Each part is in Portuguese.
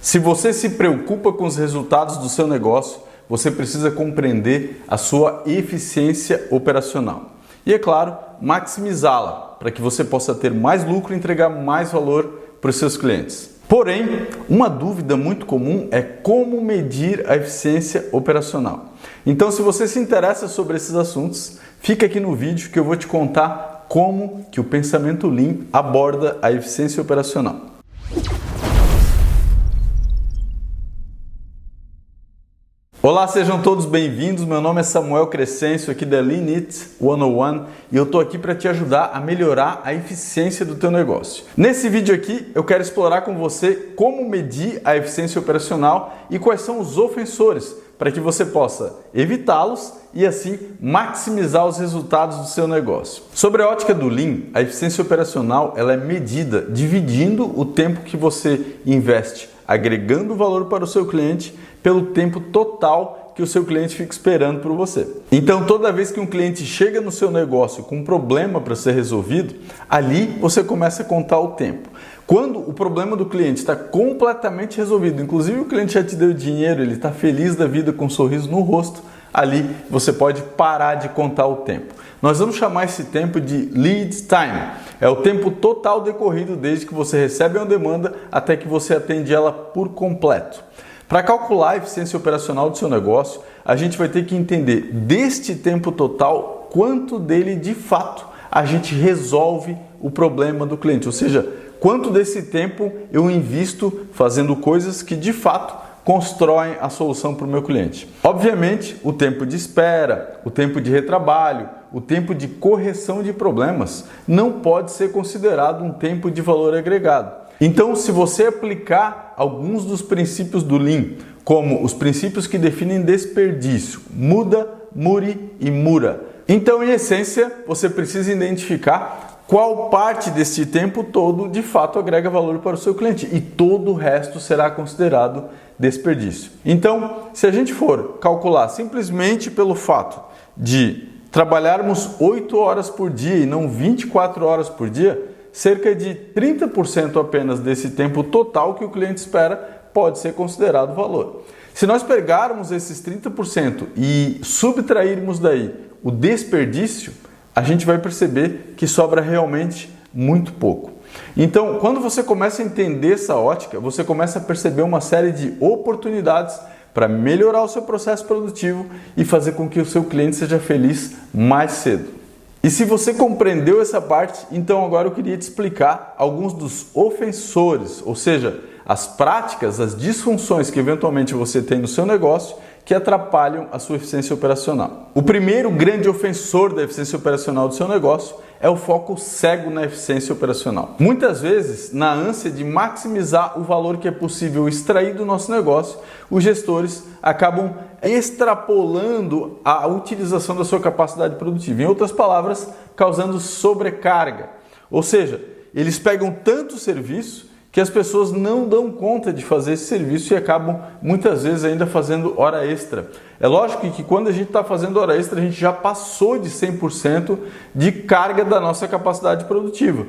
Se você se preocupa com os resultados do seu negócio, você precisa compreender a sua eficiência operacional. E, é claro, maximizá-la para que você possa ter mais lucro e entregar mais valor para os seus clientes. Porém, uma dúvida muito comum é como medir a eficiência operacional. Então, se você se interessa sobre esses assuntos, fica aqui no vídeo que eu vou te contar como que o pensamento Lean aborda a eficiência operacional. Olá, sejam todos bem-vindos. Meu nome é Samuel Crescencio, aqui da Lean It 101, e eu estou aqui para te ajudar a melhorar a eficiência do teu negócio. Nesse vídeo aqui, eu quero explorar com você como medir a eficiência operacional e quais são os ofensores para que você possa evitá-los e assim maximizar os resultados do seu negócio. Sobre a ótica do Lean, a eficiência operacional ela é medida dividindo o tempo que você investe agregando valor para o seu cliente pelo tempo total que o seu cliente fica esperando por você. Então, toda vez que um cliente chega no seu negócio com um problema para ser resolvido, ali você começa a contar o tempo. Quando o problema do cliente está completamente resolvido, inclusive o cliente já te deu dinheiro, ele está feliz da vida com um sorriso no rosto, ali você pode parar de contar o tempo. Nós vamos chamar esse tempo de lead time. É o tempo total decorrido desde que você recebe uma demanda até que você atende ela por completo. Para calcular a eficiência operacional do seu negócio, a gente vai ter que entender deste tempo total quanto dele de fato a gente resolve o problema do cliente. Ou seja, quanto desse tempo eu invisto fazendo coisas que de fato constroem a solução para o meu cliente. Obviamente, o tempo de espera, o tempo de retrabalho, o tempo de correção de problemas não pode ser considerado um tempo de valor agregado. Então, se você aplicar alguns dos princípios do Lean, como os princípios que definem desperdício, muda, muri e mura, então, em essência, você precisa identificar qual parte deste tempo todo de fato agrega valor para o seu cliente e todo o resto será considerado desperdício. Então, se a gente for calcular simplesmente pelo fato de trabalharmos 8 horas por dia e não 24 horas por dia, cerca de 30% apenas desse tempo total que o cliente espera pode ser considerado valor. Se nós pegarmos esses 30% e subtrairmos daí o desperdício, a gente vai perceber que sobra realmente muito pouco. Então, quando você começa a entender essa ótica, você começa a perceber uma série de oportunidades para melhorar o seu processo produtivo e fazer com que o seu cliente seja feliz mais cedo. E se você compreendeu essa parte, então agora eu queria te explicar alguns dos ofensores, ou seja, as práticas, as disfunções que eventualmente você tem no seu negócio que atrapalham a sua eficiência operacional. O primeiro grande ofensor da eficiência operacional do seu negócio é o foco cego na eficiência operacional. Muitas vezes, na ânsia de maximizar o valor que é possível extrair do nosso negócio, os gestores acabam extrapolando a utilização da sua capacidade produtiva. Em outras palavras, causando sobrecarga. Ou seja, eles pegam tanto serviço que as pessoas não dão conta de fazer esse serviço e acabam muitas vezes ainda fazendo hora extra. É lógico que quando a gente está fazendo hora extra, a gente já passou de 100% de carga da nossa capacidade produtiva.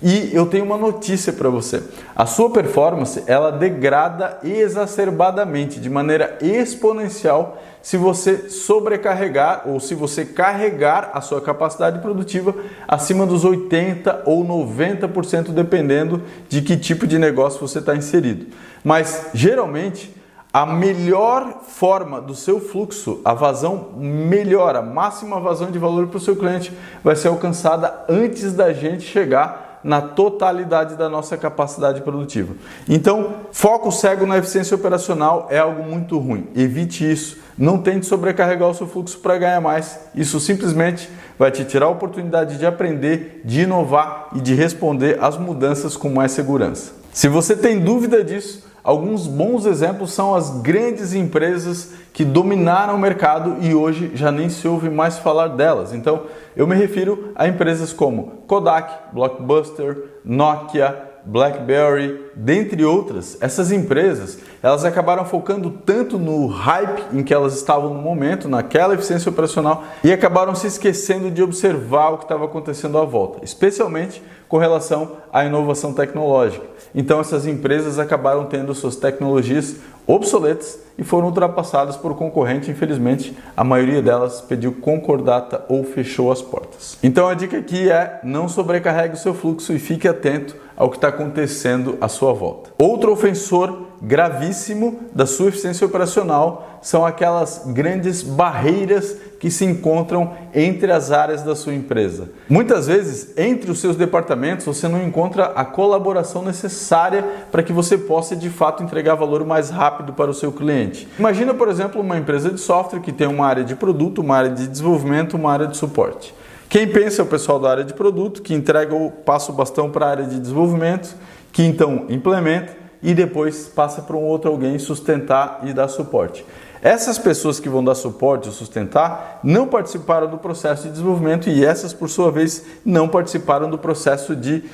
E eu tenho uma notícia para você. A sua performance, ela degrada exacerbadamente, de maneira exponencial, se você sobrecarregar ou se você carregar a sua capacidade produtiva acima dos 80% ou 90%, dependendo de que tipo de negócio você está inserido. Mas, geralmente, a melhor forma do seu fluxo, a vazão melhor, a máxima vazão de valor para o seu cliente vai ser alcançada antes da gente chegar na totalidade da nossa capacidade produtiva. Então, foco cego na eficiência operacional é algo muito ruim. Evite isso. Não tente sobrecarregar o seu fluxo para ganhar mais. Isso simplesmente vai te tirar a oportunidade de aprender, de inovar e de responder às mudanças com mais segurança. Se você tem dúvida disso, alguns bons exemplos são as grandes empresas que dominaram o mercado e hoje já nem se ouve mais falar delas. Então, eu me refiro a empresas como Kodak, Blockbuster, Nokia, BlackBerry, dentre outras, essas empresas, elas acabaram focando tanto no hype em que elas estavam no momento, naquela eficiência operacional, e acabaram se esquecendo de observar o que estava acontecendo à volta, especialmente com relação à inovação tecnológica. Então essas empresas acabaram tendo suas tecnologias obsoletas e foram ultrapassadas por concorrente. Infelizmente, a maioria delas pediu concordata ou fechou as portas. Então a dica aqui é: não sobrecarregue o seu fluxo e fique atento ao que está acontecendo à sua volta. Outro ofensor gravíssimo da sua eficiência operacional são aquelas grandes barreiras que se encontram entre as áreas da sua empresa. Muitas vezes, entre os seus departamentos, você não encontra a colaboração necessária para que você possa, de fato, entregar valor mais rápido para o seu cliente. Imagina, por exemplo, uma empresa de software que tem uma área de produto, uma área de desenvolvimento, uma área de suporte. Quem pensa é o pessoal da área de produto, que entrega passa o bastão para a área de desenvolvimento, que então implementa e depois passa para um outro alguém sustentar e dar suporte. Essas pessoas que vão dar suporte ou sustentar não participaram do processo de desenvolvimento e essas, por sua vez, não participaram do processo de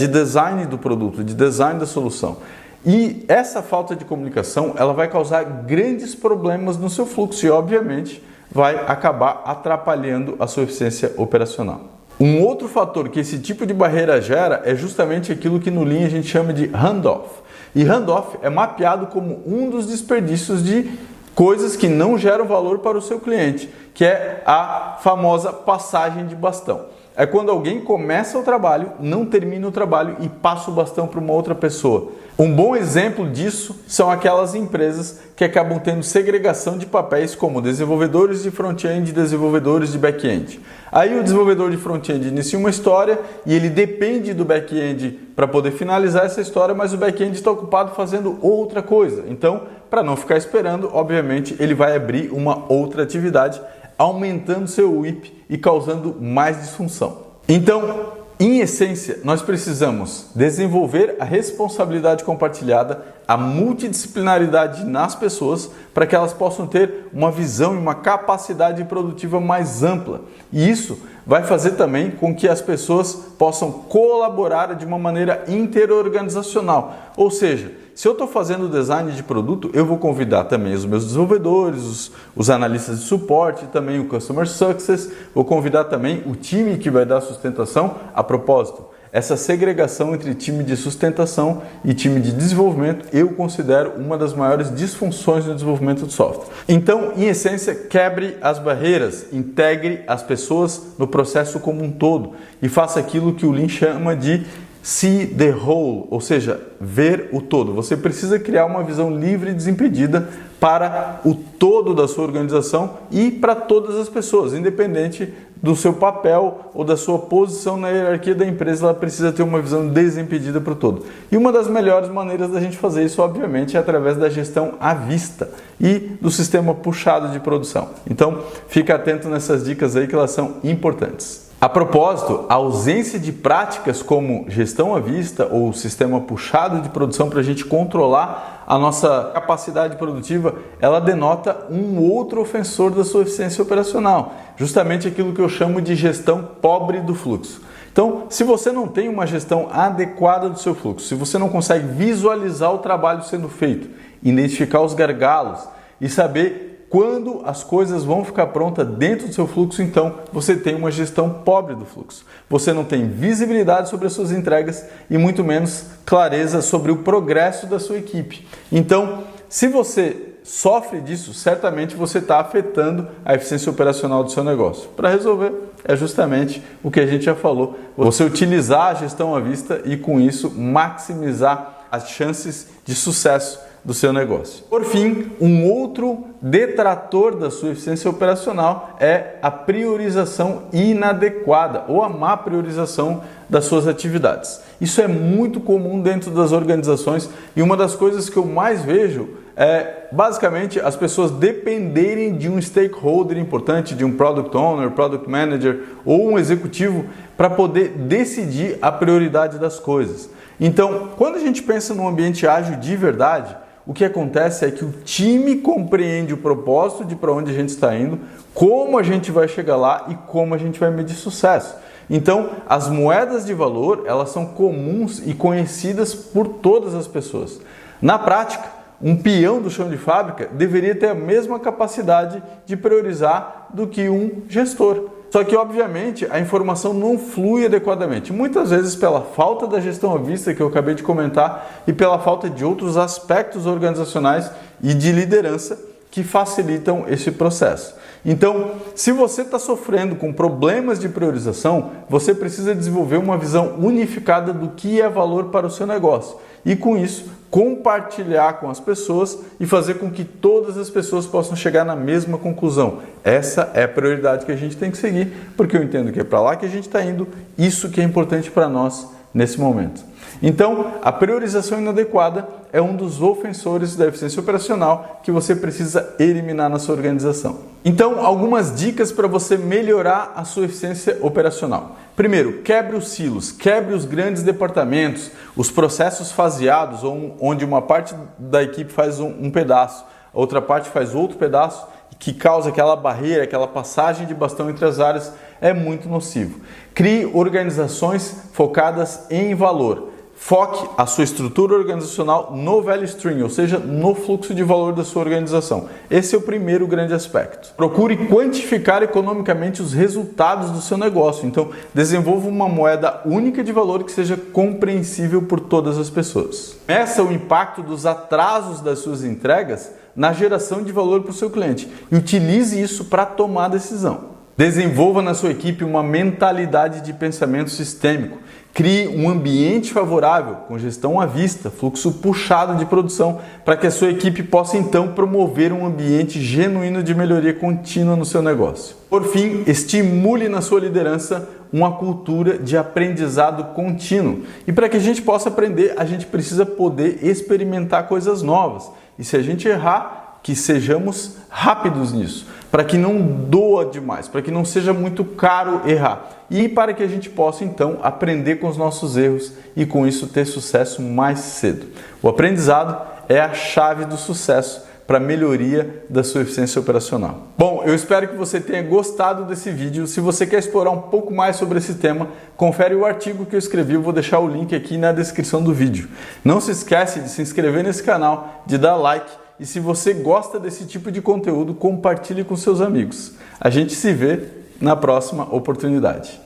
design do produto, de design da solução. E essa falta de comunicação, ela vai causar grandes problemas no seu fluxo e, obviamente, vai acabar atrapalhando a sua eficiência operacional. Um outro fator que esse tipo de barreira gera é justamente aquilo que no Lean a gente chama de handoff. E handoff é mapeado como um dos desperdícios de coisas que não geram valor para o seu cliente, que é a famosa passagem de bastão. É quando alguém começa o trabalho, não termina o trabalho e passa o bastão para uma outra pessoa. Um bom exemplo disso são aquelas empresas que acabam tendo segregação de papéis, como desenvolvedores de front-end e desenvolvedores de back-end. Aí o desenvolvedor de front-end inicia uma história e ele depende do back-end para poder finalizar essa história, mas o back-end está ocupado fazendo outra coisa. Então, para não ficar esperando, obviamente, ele vai abrir uma outra atividade, aumentando seu WIP e causando mais disfunção. Então, em essência, nós precisamos desenvolver a responsabilidade compartilhada, a multidisciplinaridade nas pessoas, para que elas possam ter uma visão e uma capacidade produtiva mais ampla. E isso vai fazer também com que as pessoas possam colaborar de uma maneira interorganizacional. Ou seja, se eu estou fazendo design de produto, eu vou convidar também os meus desenvolvedores, os analistas de suporte, também o Customer Success, vou convidar também o time que vai dar sustentação. A propósito, essa segregação entre time de sustentação e time de desenvolvimento eu considero uma das maiores disfunções no desenvolvimento de software. Então, em essência, quebre as barreiras, integre as pessoas no processo como um todo e faça aquilo que o Lean chama de see the whole, ou seja, ver o todo. Você precisa criar uma visão livre e desimpedida para o todo da sua organização e para todas as pessoas, independente do seu papel ou da sua posição na hierarquia da empresa, ela precisa ter uma visão desimpedida para o todo. E uma das melhores maneiras da gente fazer isso, obviamente, é através da gestão à vista e do sistema puxado de produção. Então, fica atento nessas dicas aí que elas são importantes. A propósito, a ausência de práticas como gestão à vista ou sistema puxado de produção para a gente controlar a nossa capacidade produtiva, ela denota um outro ofensor da sua eficiência operacional, justamente aquilo que eu chamo de gestão pobre do fluxo. Então, se você não tem uma gestão adequada do seu fluxo, se você não consegue visualizar o trabalho sendo feito, identificar os gargalos e saber quando as coisas vão ficar prontas dentro do seu fluxo, então você tem uma gestão pobre do fluxo. Você não tem visibilidade sobre as suas entregas e muito menos clareza sobre o progresso da sua equipe. Então, se você sofre disso, certamente você está afetando a eficiência operacional do seu negócio. Para resolver, é justamente o que a gente já falou. Você utilizar a gestão à vista e com isso maximizar as chances de sucesso do seu negócio. Por fim, um outro detrator da sua eficiência operacional é a priorização inadequada ou a má priorização das suas atividades. Isso é muito comum dentro das organizações e uma das coisas que eu mais vejo é basicamente as pessoas dependerem de um stakeholder importante, de um product owner, product manager ou um executivo para poder decidir a prioridade das coisas. Então, quando a gente pensa num ambiente ágil de verdade, o que acontece é que o time compreende o propósito de para onde a gente está indo, como a gente vai chegar lá e como a gente vai medir sucesso. Então, as moedas de valor, elas são comuns e conhecidas por todas as pessoas. Na prática, um peão do chão de fábrica deveria ter a mesma capacidade de priorizar do que um gestor. Só que, obviamente, a informação não flui adequadamente, muitas vezes pela falta da gestão à vista que eu acabei de comentar e pela falta de outros aspectos organizacionais e de liderança que facilitam esse processo. Então, se você está sofrendo com problemas de priorização, você precisa desenvolver uma visão unificada do que é valor para o seu negócio e, com isso, compartilhar com as pessoas e fazer com que todas as pessoas possam chegar na mesma conclusão. Essa é a prioridade que a gente tem que seguir, porque eu entendo que é para lá que a gente está indo, isso que é importante para nós nesse momento. Então, a priorização inadequada é um dos ofensores da eficiência operacional que você precisa eliminar na sua organização. Então, algumas dicas para você melhorar a sua eficiência operacional. Primeiro, quebre os silos, quebre os grandes departamentos, os processos faseados, onde uma parte da equipe faz um pedaço, a outra parte faz outro pedaço, que causa aquela barreira, aquela passagem de bastão entre as áreas, é muito nocivo. Crie organizações focadas em valor. Foque a sua estrutura organizacional no value stream, ou seja, no fluxo de valor da sua organização. Esse é o primeiro grande aspecto. Procure quantificar economicamente os resultados do seu negócio. Então, desenvolva uma moeda única de valor que seja compreensível por todas as pessoas. Meça o impacto dos atrasos das suas entregas na geração de valor para o seu cliente e utilize isso para tomar decisão. Desenvolva na sua equipe uma mentalidade de pensamento sistêmico. Crie um ambiente favorável, com gestão à vista, fluxo puxado de produção, para que a sua equipe possa então promover um ambiente genuíno de melhoria contínua no seu negócio. Por fim, estimule na sua liderança uma cultura de aprendizado contínuo. E para que a gente possa aprender, a gente precisa poder experimentar coisas novas. E se a gente errar, que sejamos rápidos nisso, para que não doa demais, para que não seja muito caro errar e para que a gente possa então aprender com os nossos erros e com isso ter sucesso mais cedo. O aprendizado é a chave do sucesso para a melhoria da sua eficiência operacional. Bom, eu espero que você tenha gostado desse vídeo. Se você quer explorar um pouco mais sobre esse tema, confere o artigo que eu escrevi, eu vou deixar o link aqui na descrição do vídeo. Não se esquece de se inscrever nesse canal, de dar like. E se você gosta desse tipo de conteúdo, compartilhe com seus amigos. A gente se vê na próxima oportunidade.